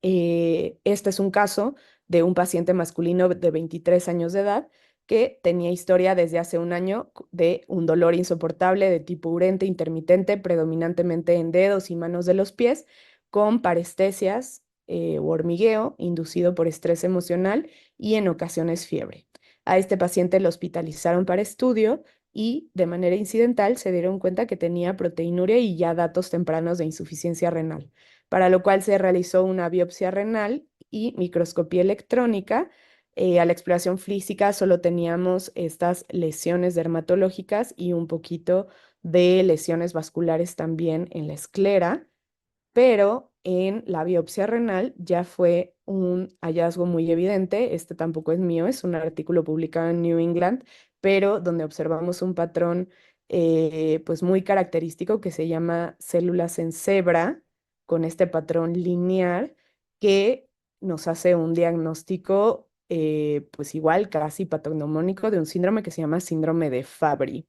Este es un caso de un paciente masculino de 23 años de edad que tenía historia desde hace un año de un dolor insoportable de tipo urente intermitente, predominantemente en dedos y manos de los pies, con parestesias u hormigueo inducido por estrés emocional y en ocasiones fiebre. A este paciente lo hospitalizaron para estudio y de manera incidental se dieron cuenta que tenía proteinuria y ya datos tempranos de insuficiencia renal, para lo cual se realizó una biopsia renal y microscopía electrónica. A la exploración física solo teníamos estas lesiones dermatológicas y un poquito de lesiones vasculares también en la esclera, pero en la biopsia renal ya fue un hallazgo muy evidente. Este tampoco es mío, es un artículo publicado en New England, pero donde observamos un patrón pues muy característico que se llama células en cebra, con este patrón lineal que nos hace un diagnóstico pues igual casi patognomónico de un síndrome que se llama síndrome de Fabry.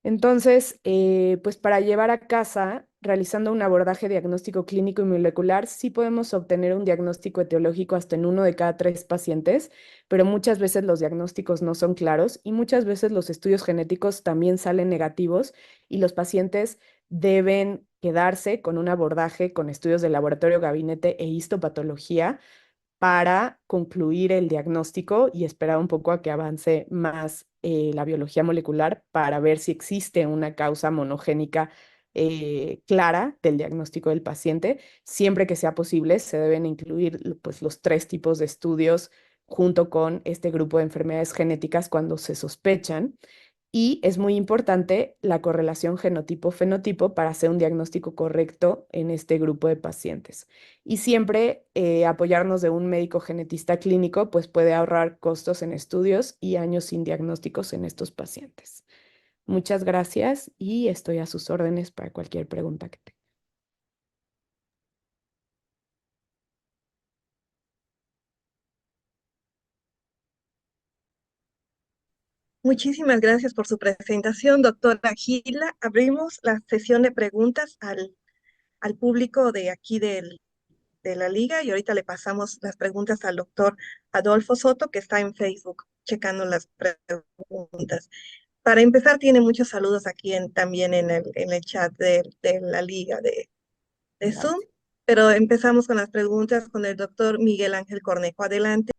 Entonces, pues para llevar a casa, realizando un abordaje diagnóstico clínico y molecular, sí podemos obtener un diagnóstico etiológico hasta en 1 de cada 3 pacientes, pero muchas veces los diagnósticos no son claros y muchas veces los estudios genéticos también salen negativos y los pacientes deben quedarse con un abordaje con estudios de laboratorio, gabinete e histopatología para concluir el diagnóstico y esperar un poco a que avance más la biología molecular para ver si existe una causa monogénica clara del diagnóstico del paciente. Siempre que sea posible, se deben incluir pues, los 3 tipos de estudios junto con este grupo de enfermedades genéticas cuando se sospechan. Y es muy importante la correlación genotipo-fenotipo para hacer un diagnóstico correcto en este grupo de pacientes. Y siempre apoyarnos de un médico genetista clínico, pues puede ahorrar costos en estudios y años sin diagnósticos en estos pacientes. Muchas gracias y estoy a sus órdenes para cualquier pregunta que tengan. Muchísimas gracias por su presentación, doctora Gila. Abrimos la sesión de preguntas al público de aquí de la liga y ahorita le pasamos las preguntas al doctor Adolfo Soto, que está en Facebook checando las preguntas. Para empezar, tiene muchos saludos aquí también en el chat de la liga de Zoom, Gracias. pero empezamos con las preguntas con el doctor Miguel Ángel Cornejo. Adelante.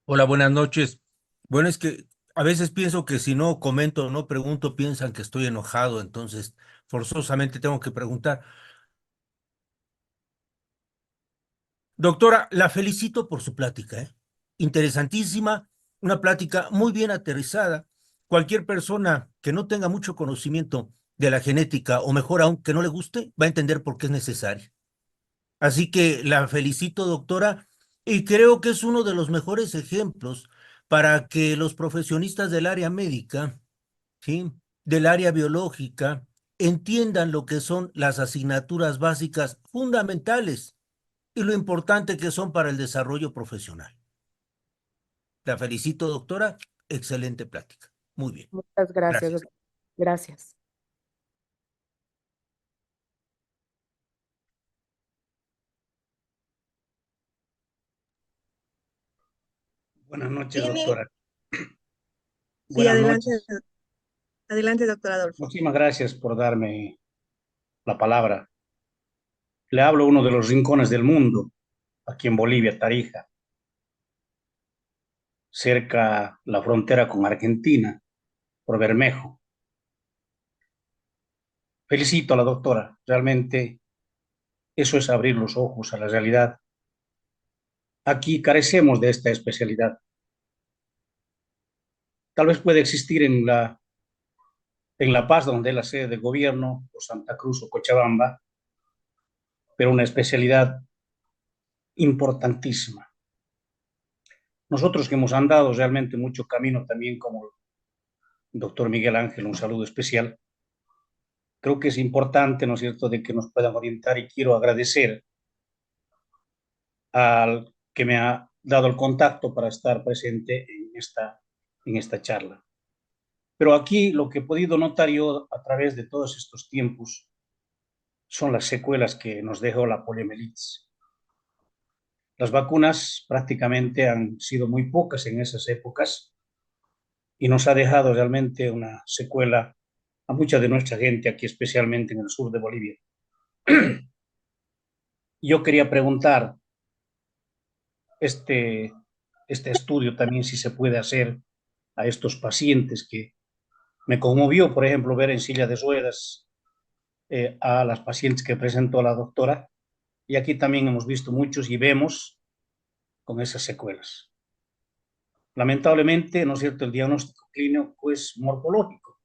Hola, buenas noches. Bueno, es que a veces pienso que si no comento o no pregunto, piensan que estoy enojado, entonces forzosamente tengo que preguntar. Doctora, la felicito por su plática, ¿eh? Interesantísima, una plática muy bien aterrizada. Cualquier persona que no tenga mucho conocimiento de la genética, o mejor aún, que no le guste, va a entender por qué es necesaria. Así que la felicito, doctora, y creo que es uno de los mejores ejemplos para que los profesionistas del área médica, ¿sí? Del área biológica, entiendan lo que son las asignaturas básicas fundamentales y lo importante que son para el desarrollo profesional. La felicito, doctora. Excelente plática. Muy bien. Muchas gracias, Gracias. doctor. Gracias. Buenas noches, Tiene, doctora. sí, Buenas adelante, noches. adelante, doctor Adolfo. Muchísimas gracias por darme la palabra. Le hablo a uno de los rincones del mundo, aquí en Bolivia, Tarija, cerca la frontera con Argentina, por Bermejo. Felicito a la doctora. Realmente eso es abrir los ojos a la realidad. Aquí carecemos de esta especialidad. Tal vez puede existir en La Paz, donde es la sede del gobierno, o Santa Cruz o Cochabamba, pero una especialidad importantísima. Nosotros que hemos andado realmente mucho camino también como el doctor Miguel Ángel, un saludo especial. Creo que es importante, ¿no es cierto?, de que nos puedan orientar y quiero agradecer al que me ha dado el contacto para estar presente en esta charla. Pero aquí lo que he podido notar yo a través de todos estos tiempos son las secuelas que nos dejó la poliomielitis. Las vacunas prácticamente han sido muy pocas en esas épocas y nos ha dejado realmente una secuela a mucha de nuestra gente aquí, especialmente en el sur de Bolivia. Yo quería preguntar, este, este estudio también si se puede hacer a estos pacientes que me conmovió, por ejemplo, ver en silla de ruedas a las pacientes que presentó la doctora, y aquí también hemos visto muchos y vemos con esas secuelas. Lamentablemente, ¿no es cierto?, el diagnóstico clínico es morfológico,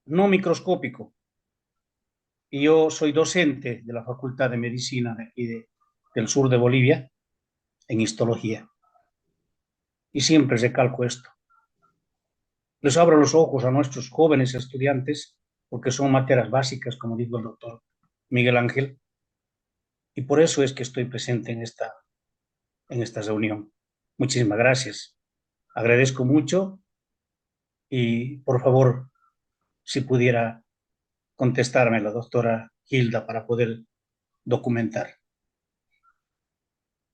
no microscópico. Y yo soy docente de la Facultad de Medicina de aquí del sur de Bolivia, en histología, y siempre recalco esto. Les abro los ojos a nuestros jóvenes estudiantes, porque son materias básicas, como dijo el doctor Miguel Ángel, y por eso es que estoy presente en esta reunión. Muchísimas gracias. Agradezco mucho y, por favor, si pudiera contestarme la doctora Hilda para poder documentar.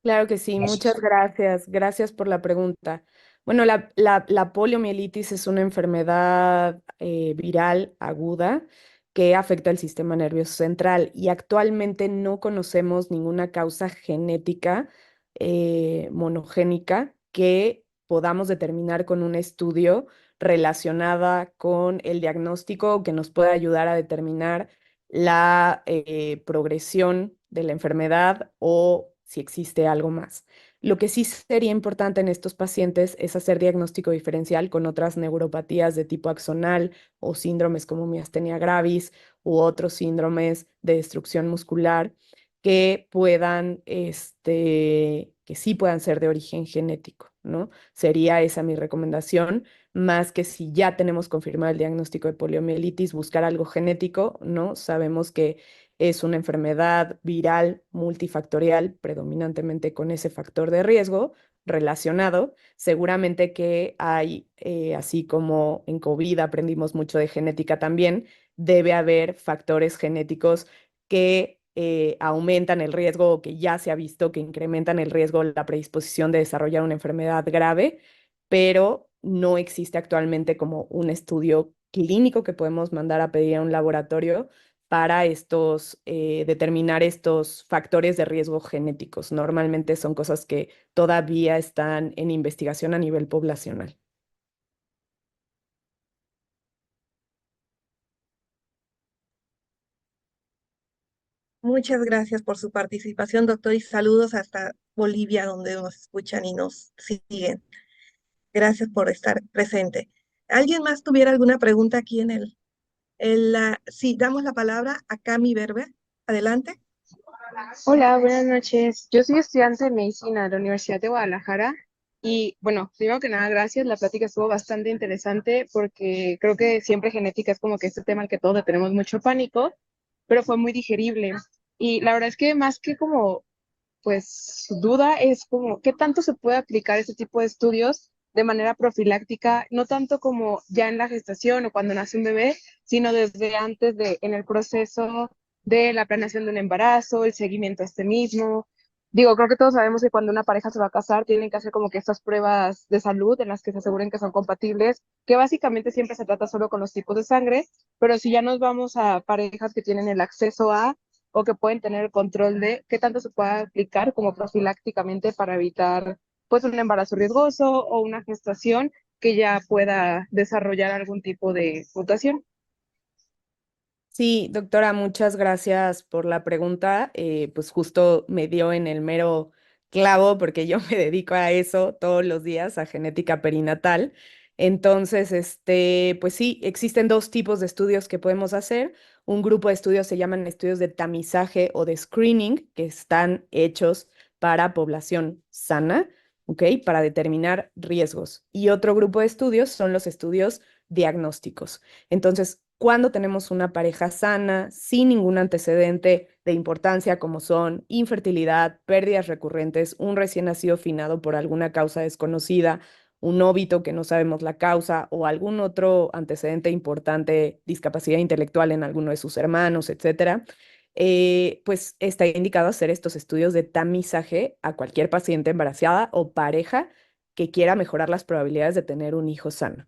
Claro que sí, muchas Gracias. gracias. Gracias por la pregunta. Bueno, la poliomielitis es una enfermedad viral aguda que afecta el sistema nervioso central y actualmente no conocemos ninguna causa genética monogénica que podamos determinar con un estudio relacionada con el diagnóstico que nos pueda ayudar a determinar la progresión de la enfermedad o si existe algo más. Lo que sí sería importante en estos pacientes es hacer diagnóstico diferencial con otras neuropatías de tipo axonal o síndromes como miastenia gravis u otros síndromes de destrucción muscular que puedan, que sí puedan ser de origen genético, ¿no? Sería esa mi recomendación, más que si ya tenemos confirmado el diagnóstico de poliomielitis, buscar algo genético, ¿no? Sabemos que es una enfermedad viral multifactorial, predominantemente con ese factor de riesgo relacionado. Seguramente que hay, así como en COVID aprendimos mucho de genética también, debe haber factores genéticos que aumentan el riesgo o que ya se ha visto que incrementan el riesgo, la predisposición de desarrollar una enfermedad grave, pero no existe actualmente como un estudio clínico que podemos mandar a pedir a un laboratorio para determinar estos factores de riesgo genéticos. Normalmente son cosas que todavía están en investigación a nivel poblacional. Muchas gracias por su participación, doctor, y saludos hasta Bolivia, donde nos escuchan y nos siguen. Gracias por estar presente. ¿Alguien más tuviera alguna pregunta aquí sí, damos la palabra a Cami Berber. Adelante. Hola, buenas noches. Yo soy estudiante de medicina de la Universidad de Guadalajara y bueno, primero que nada, gracias. La plática estuvo bastante interesante porque creo que siempre genética es como que este tema al que todos le tenemos mucho pánico, pero fue muy digerible. Y la verdad es que más que como pues duda es como qué tanto se puede aplicar este tipo de estudios de manera profiláctica, no tanto como ya en la gestación o cuando nace un bebé, sino desde antes en el proceso de la planeación de un embarazo, el seguimiento a este mismo. Digo, creo que todos sabemos que cuando una pareja se va a casar, tienen que hacer como que estas pruebas de salud en las que se aseguren que son compatibles, que básicamente siempre se trata solo con los tipos de sangre, pero si ya nos vamos a parejas que tienen el acceso a o que pueden tener el control de qué tanto se puede aplicar como profilácticamente para evitar pues un embarazo riesgoso o una gestación que ya pueda desarrollar algún tipo de mutación. Sí, doctora, muchas gracias por la pregunta. Pues justo me dio en el mero clavo porque yo me dedico a eso todos los días, a genética perinatal. Entonces, pues sí, existen dos tipos de estudios que podemos hacer. Un grupo de estudios se llaman estudios de tamizaje o de screening, que están hechos para población sana, ¿ok? Para determinar riesgos. Y otro grupo de estudios son los estudios diagnósticos. Entonces, cuando tenemos una pareja sana, sin ningún antecedente de importancia como son infertilidad, pérdidas recurrentes, un recién nacido finado por alguna causa desconocida, un óbito que no sabemos la causa o algún otro antecedente importante, discapacidad intelectual en alguno de sus hermanos, etcétera, pues está indicado hacer estos estudios de tamizaje a cualquier paciente embarazada o pareja que quiera mejorar las probabilidades de tener un hijo sano.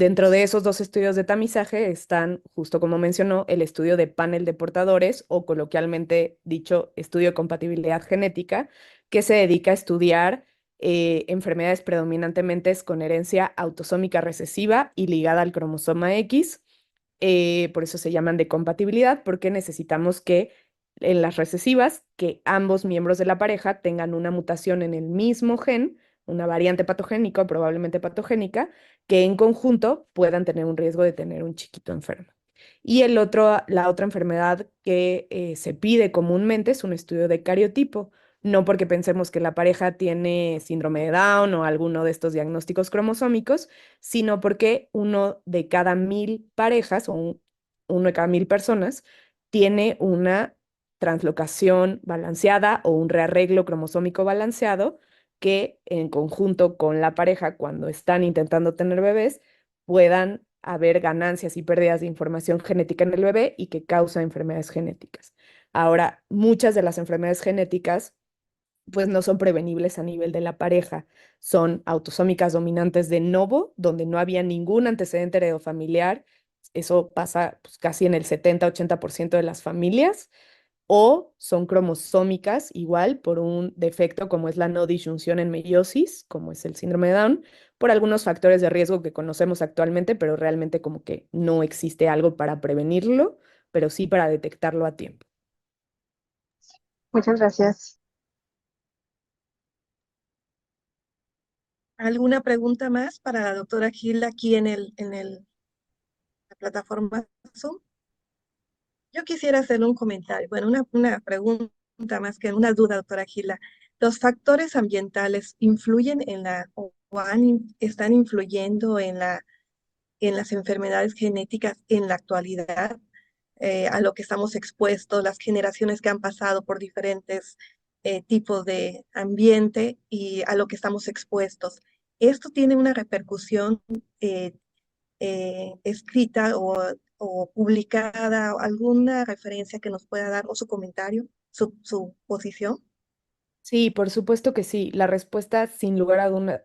Dentro de esos dos estudios de tamizaje están, justo como mencionó, el estudio de panel de portadores o coloquialmente dicho estudio de compatibilidad genética, que se dedica a estudiar enfermedades predominantemente con herencia autosómica recesiva y ligada al cromosoma X. Por eso se llaman de compatibilidad, porque necesitamos que en las recesivas, que ambos miembros de la pareja tengan una mutación en el mismo gen, una variante patogénica o probablemente patogénica, que en conjunto puedan tener un riesgo de tener un chiquito enfermo. Y la otra enfermedad que se pide comúnmente es un estudio de cariotipo, no porque pensemos que la pareja tiene síndrome de Down o alguno de estos diagnósticos cromosómicos, sino porque uno de cada 1000 parejas uno de cada 1000 personas tiene una translocación balanceada o un rearreglo cromosómico balanceado que en conjunto con la pareja, cuando están intentando tener bebés, puedan haber ganancias y pérdidas de información genética en el bebé y que causa enfermedades genéticas. Ahora, muchas de las enfermedades genéticas pues no son prevenibles a nivel de la pareja. Son autosómicas dominantes de novo, donde no había ningún antecedente heredofamiliar. Eso pasa pues, casi en el 70-80% de las familias. O son cromosómicas, igual, por un defecto como es la no disyunción en meiosis, como es el síndrome de Down, por algunos factores de riesgo que conocemos actualmente, pero realmente como que no existe algo para prevenirlo, pero sí para detectarlo a tiempo. Muchas gracias. ¿Alguna pregunta más para la doctora Gilda aquí en la plataforma Zoom? Yo quisiera hacer un comentario, bueno, una pregunta más que una duda, doctora Gilda. ¿Los factores ambientales influyen están influyendo en las enfermedades genéticas en la actualidad? A lo que estamos expuestos, las generaciones que han pasado por diferentes tipos de ambiente y a lo que estamos expuestos. ¿Esto tiene una repercusión eh, escrita o publicada, alguna referencia que nos pueda dar o su comentario, su posición? Sí, por supuesto que sí. La respuesta, sin lugar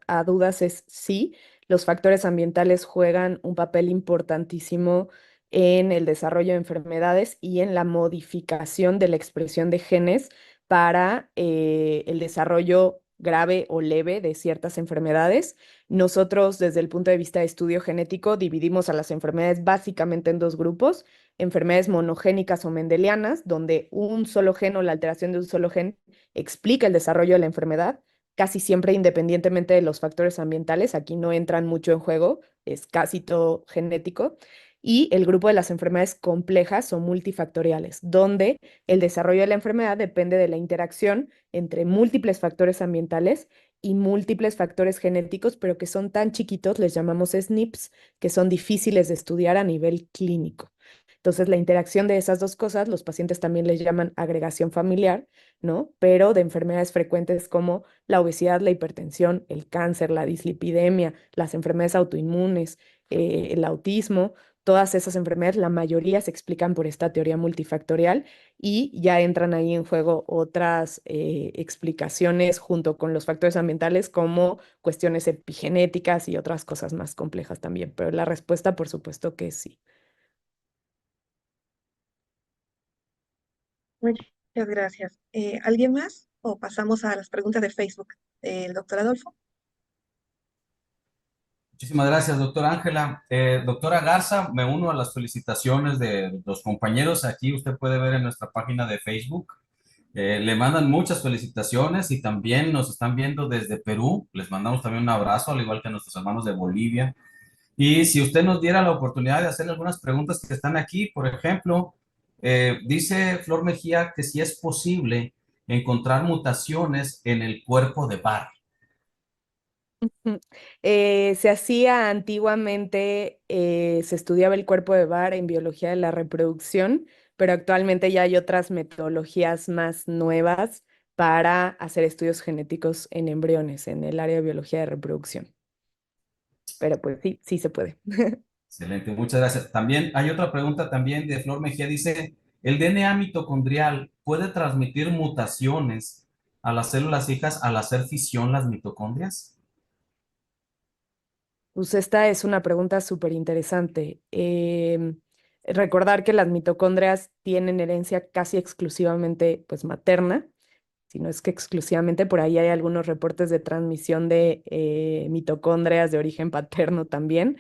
a dudas, es sí. Los factores ambientales juegan un papel importantísimo en el desarrollo de enfermedades y en la modificación de la expresión de genes para el desarrollo grave o leve de ciertas enfermedades. Nosotros, desde el punto de vista de estudio genético, dividimos a las enfermedades básicamente en dos grupos: enfermedades monogénicas o mendelianas, donde un solo gen o la alteración de un solo gen explica el desarrollo de la enfermedad, casi siempre independientemente de los factores ambientales. Aquí no entran mucho en juego, es casi todo genético. Y el grupo de las enfermedades complejas o multifactoriales, donde el desarrollo de la enfermedad depende de la interacción entre múltiples factores ambientales y múltiples factores genéticos, pero que son tan chiquitos, les llamamos SNPs, que son difíciles de estudiar a nivel clínico. Entonces, la interacción de esas dos cosas, los pacientes también les llaman agregación familiar, ¿no? Pero de enfermedades frecuentes como la obesidad, la hipertensión, el cáncer, la dislipidemia, las enfermedades autoinmunes, el autismo, todas esas enfermedades, la mayoría se explican por esta teoría multifactorial y ya entran ahí en juego otras explicaciones junto con los factores ambientales como cuestiones epigenéticas y otras cosas más complejas también. Pero la respuesta, por supuesto que sí. Muchas gracias. ¿Alguien más? ¿O pasamos a las preguntas de Facebook? El doctor Adolfo. Muchísimas gracias, doctora Ángela. Doctora Garza, me uno a las felicitaciones de los compañeros. Aquí usted puede ver en nuestra página de Facebook. Le mandan muchas felicitaciones y también nos están viendo desde Perú. Les mandamos también un abrazo, al igual que a nuestros hermanos de Bolivia. Y si usted nos diera la oportunidad de hacerle algunas preguntas que están aquí, por ejemplo, dice Flor Mejía que si es posible encontrar mutaciones en el cuerpo de Barr. Se hacía antiguamente, se estudiaba el cuerpo de Barr en biología de la reproducción, pero actualmente ya hay otras metodologías más nuevas para hacer estudios genéticos en embriones en el área de biología de reproducción. Pero pues sí, sí se puede. Excelente, muchas gracias. También hay otra pregunta también de Flor Mejía. Dice, ¿el DNA mitocondrial puede transmitir mutaciones a las células hijas al hacer fisión las mitocondrias? Pues esta es una pregunta súper interesante. Recordar que las mitocondrias tienen herencia casi exclusivamente pues, materna, si no es que exclusivamente, por ahí hay algunos reportes de transmisión de mitocondrias de origen paterno también,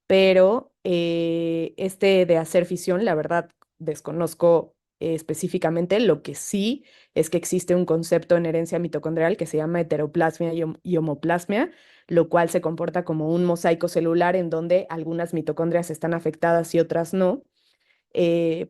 pero este de hacer fisión, la verdad, desconozco específicamente. Lo que sí es que existe un concepto en herencia mitocondrial que se llama heteroplasmia y homoplasmia, lo cual se comporta como un mosaico celular en donde algunas mitocondrias están afectadas y otras no.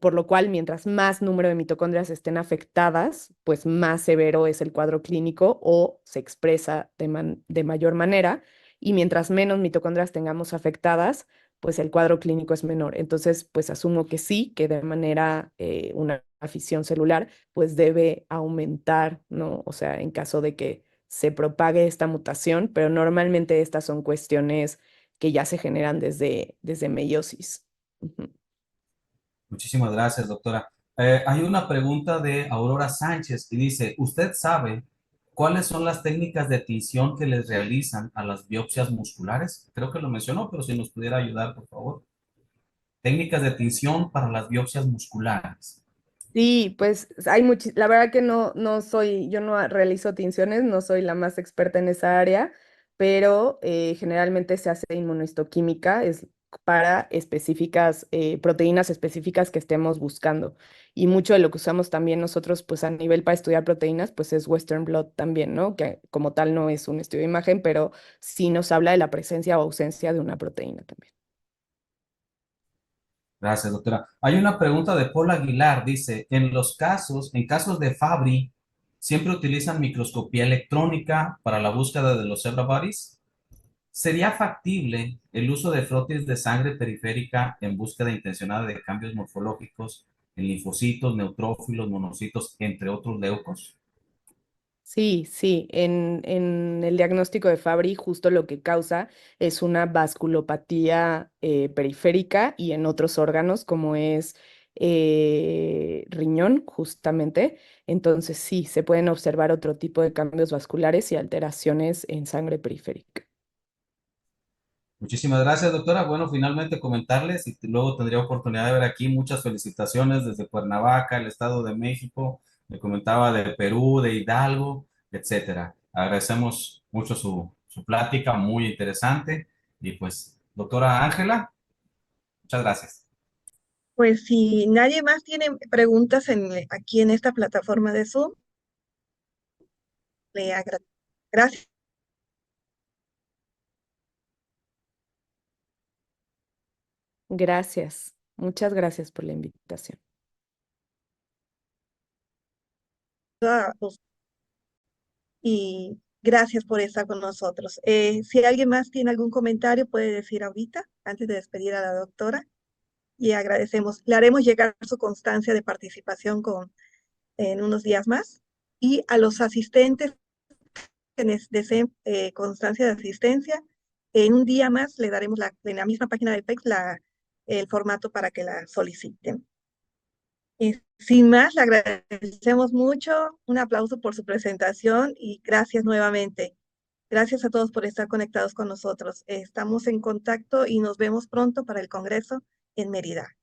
Por lo cual, mientras más número de mitocondrias estén afectadas, pues más severo es el cuadro clínico o se expresa de mayor manera, y mientras menos mitocondrias tengamos afectadas, pues el cuadro clínico es menor. Entonces, pues asumo que sí, que de manera, una fisión celular, pues debe aumentar, ¿no? O sea, en caso de que se propague esta mutación, pero normalmente estas son cuestiones que ya se generan desde meiosis. Ujú. Muchísimas gracias, doctora. Hay una pregunta de Aurora Sánchez y dice, ¿usted sabe cuáles son las técnicas de tinción que les realizan a las biopsias musculares? Creo que lo mencionó, pero si nos pudiera ayudar, por favor. Técnicas de tinción para las biopsias musculares. Sí, pues hay la verdad que no soy, yo no realizo tinciones, no soy la más experta en esa área, pero generalmente se hace inmunohistoquímica, es para específicas, proteínas específicas que estemos buscando. Y mucho de lo que usamos también nosotros, pues a nivel para estudiar proteínas, pues es Western blot también, ¿no? Que como tal no es un estudio de imagen, pero sí nos habla de la presencia o ausencia de una proteína también. Gracias, doctora. Hay una pregunta de Paul Aguilar, dice, en casos de Fabry, ¿siempre utilizan microscopía electrónica para la búsqueda de los zebra bodies? ¿Sería factible el uso de frotis de sangre periférica en búsqueda intencionada de cambios morfológicos en linfocitos, neutrófilos, monocitos, entre otros leucos? Sí, sí, en el diagnóstico de Fabry justo lo que causa es una vasculopatía periférica y en otros órganos como es riñón justamente. Entonces sí, se pueden observar otro tipo de cambios vasculares y alteraciones en sangre periférica. Muchísimas gracias, doctora. Bueno, finalmente comentarles y luego tendría oportunidad de ver aquí muchas felicitaciones desde Cuernavaca, el Estado de México, me comentaba de Perú, de Hidalgo, etcétera. Agradecemos mucho su plática, muy interesante. Y pues, doctora Ángela, muchas gracias. Pues si nadie más tiene preguntas aquí en esta plataforma de Zoom, le agradezco. Gracias. Gracias, muchas gracias por la invitación. Y gracias por estar con nosotros. Si alguien más tiene algún comentario, puede decir ahorita, antes de despedir a la doctora, y agradecemos. Le haremos llegar su constancia de participación en unos días más, y a los asistentes que deseen constancia de asistencia, en un día más le daremos en la misma página del PEX el formato para que la soliciten. Sin más, le agradecemos mucho. Un aplauso por su presentación y gracias nuevamente. Gracias a todos por estar conectados con nosotros. Estamos en contacto y nos vemos pronto para el Congreso en Mérida.